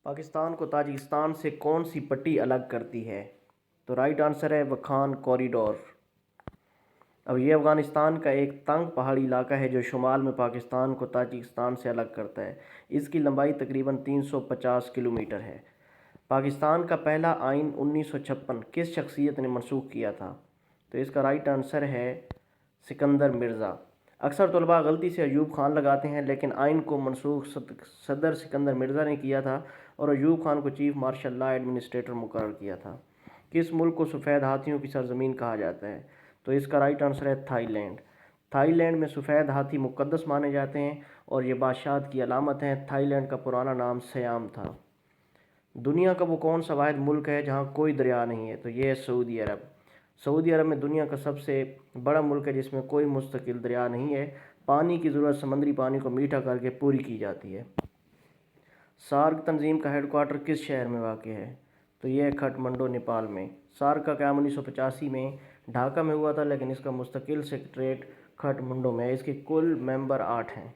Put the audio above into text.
پاکستان کو تاجکستان سے کون سی پٹی الگ کرتی ہے؟ تو رائٹ آنسر ہے وکھان کوریڈور۔ اب یہ افغانستان کا ایک تنگ پہاڑی علاقہ ہے جو شمال میں پاکستان کو تاجکستان سے الگ کرتا ہے۔ اس کی لمبائی تقریباً 350 کلومیٹر ہے۔ پاکستان کا پہلا آئین 1956 کس شخصیت نے منسوخ کیا تھا؟ تو اس کا رائٹ آنسر ہے سکندر مرزا۔ اکثر طلباء غلطی سے ایوب خان لگاتے ہیں، لیکن آئین کو منسوخ صدر سکندر مرزا نے کیا تھا اور ایوب خان کو چیف مارشل لا ایڈمنسٹریٹر مقرر کیا تھا۔ کس ملک کو سفید ہاتھیوں کی سرزمین کہا جاتا ہے؟ تو اس کا رائٹ آنسر ہے تھائی لینڈ۔ تھائی لینڈ میں سفید ہاتھی مقدس مانے جاتے ہیں اور یہ بادشاہت کی علامت ہیں۔ تھائی لینڈ کا پرانا نام سیام تھا۔ دنیا کا وہ کون سا واحد ملک ہے جہاں کوئی دریا نہیں ہے؟ تو یہ ہے سعودی عرب۔ سعودی عرب میں دنیا کا سب سے بڑا ملک ہے جس میں کوئی مستقل دریا نہیں ہے۔ پانی کی ضرورت سمندری پانی کو میٹھا کر کے پوری کی جاتی ہے۔ سارک تنظیم کا ہیڈ کوارٹر کس شہر میں واقع ہے؟ تو یہ ہے کھٹمنڈو نیپال میں۔ سارک کا قیام 1985 میں ڈھاکہ میں ہوا تھا، لیکن اس کا مستقل سیکریٹریٹ کھٹمنڈو میں ہے۔ اس کے کل ممبر 8 ہیں۔